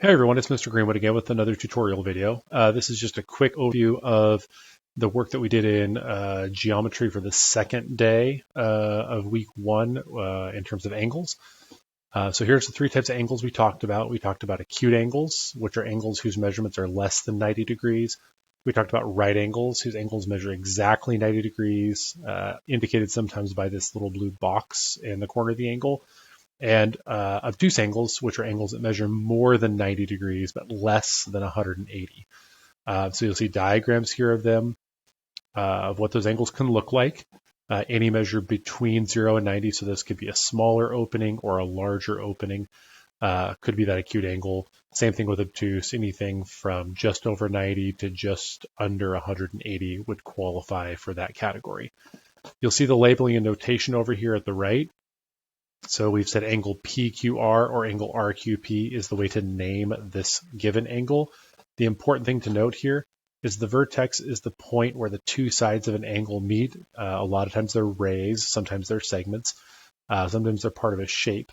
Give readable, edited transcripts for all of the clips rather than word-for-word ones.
Hey everyone, it's Mr. Greenwood again with another tutorial video. This is just a quick overview of the work that we did in geometry for the second day of week one in terms of angles. So here's the three types of angles we talked about. We talked about acute angles, which are angles whose measurements are less than 90 degrees. We talked about right angles, whose angles measure exactly 90 degrees, indicated sometimes by this little blue box in the corner of the angle. And obtuse angles, which are angles that measure more than 90 degrees, but less than 180. So you'll see diagrams here of them, of what those angles can look like. Any measure between 0 and 90, so this could be a smaller opening or a larger opening, could be that acute angle. Same thing with obtuse, anything from just over 90 to just under 180 would qualify for that category. You'll see the labeling and notation over here at the right. So we've said angle PQR or angle RQP is the way to name this given angle. The important thing to note here is the vertex is the point where the two sides of an angle meet. A lot of times they're rays, sometimes they're segments, sometimes they're part of a shape.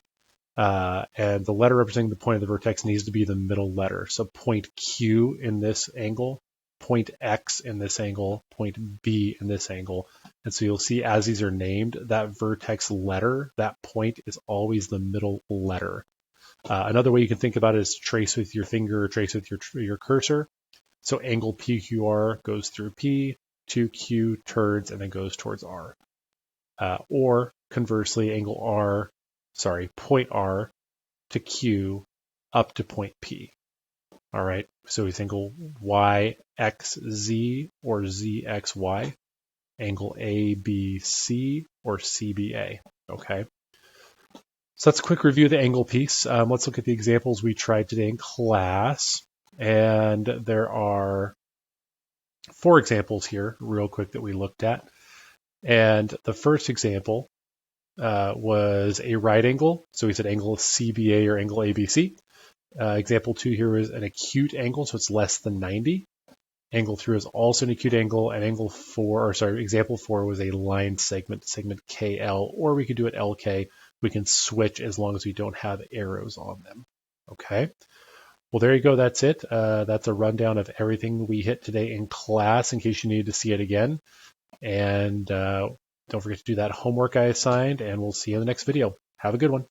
And the letter representing the point of the vertex needs to be the middle letter. So point Q in this angle, point X in this angle, point B in this angle. And so you'll see as these are named, that vertex letter, that point is always the middle letter. Another way you can think about it is trace with your finger or trace with your cursor. So angle PQR goes through P, to Q, turns, and then goes towards R. Or conversely, point R to Q up to point P. All right, so we angle YXZ or ZXY, angle ABC or CBA, okay? So that's a quick review of the angle piece. Let's look at the examples we tried today in class. And there are 4 examples here, real quick, that we looked at. And the first example was a right angle. So we said angle CBA or angle ABC. Example 2 here is an acute angle, so it's less than 90. Angle 3 is also an acute angle, and example 4 was a line segment KL, or we could do it LK. We can switch as long as we don't have arrows on them. Okay. Well, there you go. That's it. That's a rundown of everything we hit today in class in case you need to see it again. And don't forget to do that homework I assigned, and we'll see you in the next video. Have a good one.